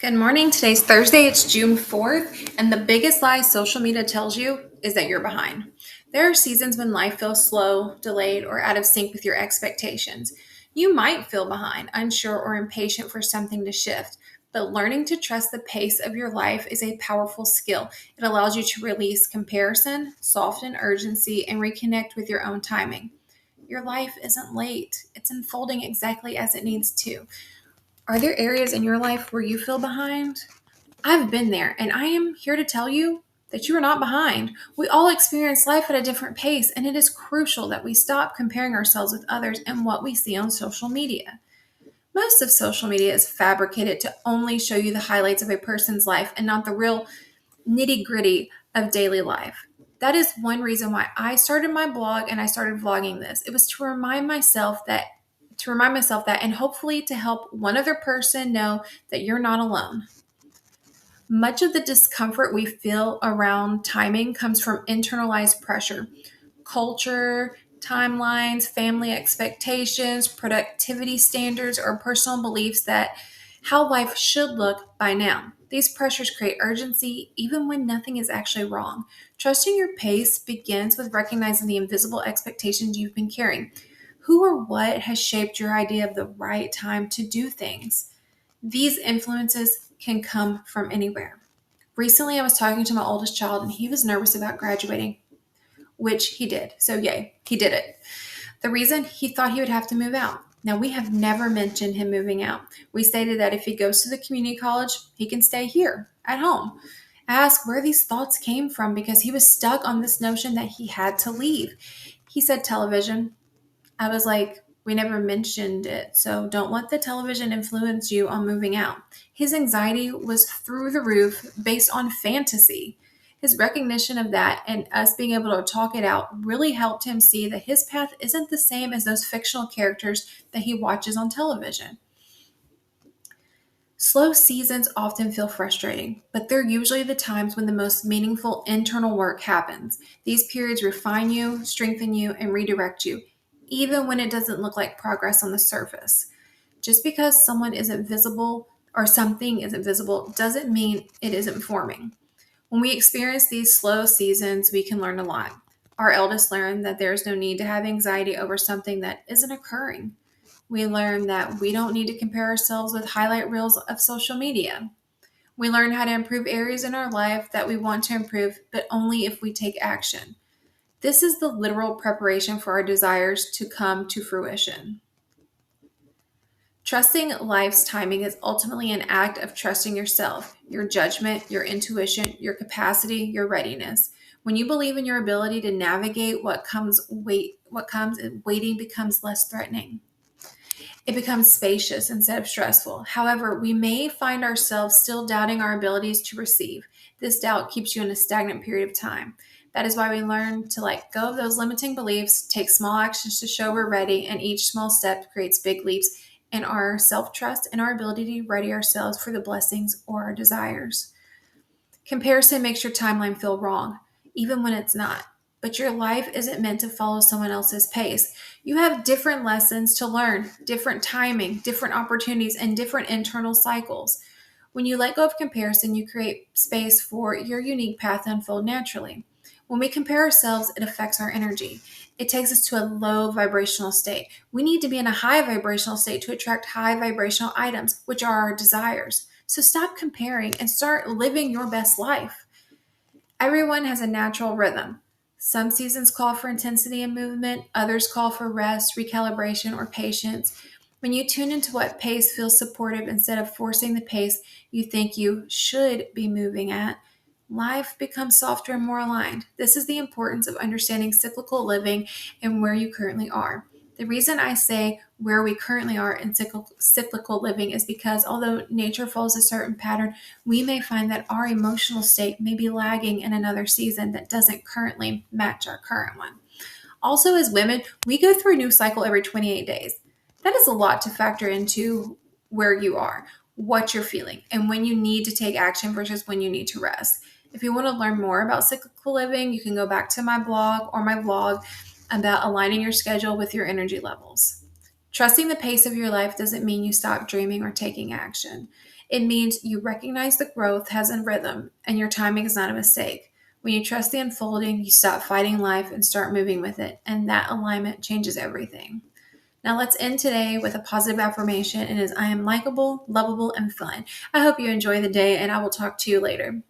Good morning. Today's Thursday. It's June 4th, and the biggest lie social media tells you is that you're behind. There are seasons when life feels slow, delayed, or out of sync with your expectations. You might feel behind, unsure, or impatient for something to shift, but learning to trust the pace of your life is a powerful skill. It allows you to release comparison, soften urgency, and reconnect with your own timing. Your life isn't late, it's unfolding exactly as it needs to. Are there areas in your life where you feel behind? I've been there, and I am here to tell you that you are not behind. We all experience life at a different pace, and it is crucial that we stop comparing ourselves with others and what we see on social media. Most of social media is fabricated to only show you the highlights of a person's life and not the real nitty gritty of daily life. That is one reason why I started my blog and I started vlogging this. It was to remind myself that and hopefully to help one other person know that you're not alone. Much of the discomfort we feel around timing comes from internalized pressure, culture, timelines, family expectations, productivity standards, or personal beliefs that how life should look by now. These pressures create urgency even when nothing is actually wrong. Trusting your pace begins with recognizing the invisible expectations you've been carrying. Who or what has shaped your idea of the right time to do things? These influences can come from anywhere. Recently, I was talking to my oldest child, and he was nervous about graduating, which he did. So, yay, he did it. The reason he thought he would have to move out. Now, we have never mentioned him moving out. We stated that if he goes to the community college, he can stay here at home. I asked where these thoughts came from because he was stuck on this notion that he had to leave. He said television. I was like, we never mentioned it, so don't let the television influence you on moving out. His anxiety was through the roof based on fantasy. His recognition of that and us being able to talk it out really helped him see that his path isn't the same as those fictional characters that he watches on television. Slow seasons often feel frustrating, but they're usually the times when the most meaningful internal work happens. These periods refine you, strengthen you, and redirect you, even when it doesn't look like progress on the surface. Just because someone isn't visible or something isn't visible doesn't mean it isn't forming. When we experience these slow seasons, we can learn a lot. Our eldest learned that there's no need to have anxiety over something that isn't occurring. We learn that we don't need to compare ourselves with highlight reels of social media. We learn how to improve areas in our life that we want to improve, but only if we take action. This is the literal preparation for our desires to come to fruition. Trusting life's timing is ultimately an act of trusting yourself, your judgment, your intuition, your capacity, your readiness. When you believe in your ability to navigate what comes, waiting becomes less threatening. It becomes spacious instead of stressful. However, we may find ourselves still doubting our abilities to receive. This doubt keeps you in a stagnant period of time. That is why we learn to let go of those limiting beliefs, take small actions to show we're ready, and each small step creates big leaps in our self trust and our ability to ready ourselves for the blessings or our desires. Comparison makes your timeline feel wrong, even when it's not. But your life isn't meant to follow someone else's pace. You have different lessons to learn, different timing, different opportunities, and different internal cycles. When you let go of comparison, you create space for your unique path to unfold naturally. When we compare ourselves, it affects our energy. It takes us to a low vibrational state. We need to be in a high vibrational state to attract high vibrational items, which are our desires. So stop comparing and start living your best life. Everyone has a natural rhythm. Some seasons call for intensity and movement, others call for rest, recalibration, or patience. When you tune into what pace feels supportive instead of forcing the pace you think you should be moving at, life becomes softer and more aligned. This is the importance of understanding cyclical living and where you currently are. The reason I say where we currently are in cyclical living is because although nature follows a certain pattern, we may find that our emotional state may be lagging in another season that doesn't currently match our current one. Also, as women, we go through a new cycle every 28 days. That is a lot to factor into where you are, what you're feeling, and when you need to take action versus when you need to rest. If you want to learn more about cyclical living, you can go back to my blog or my vlog about aligning your schedule with your energy levels. Trusting the pace of your life doesn't mean you stop dreaming or taking action. It means you recognize the growth has a rhythm and your timing is not a mistake. When you trust the unfolding, you stop fighting life and start moving with it, and that alignment changes everything. Now let's end today with a positive affirmation, and is I am likable, lovable, and fun. I hope you enjoy the day, and I will talk to you later.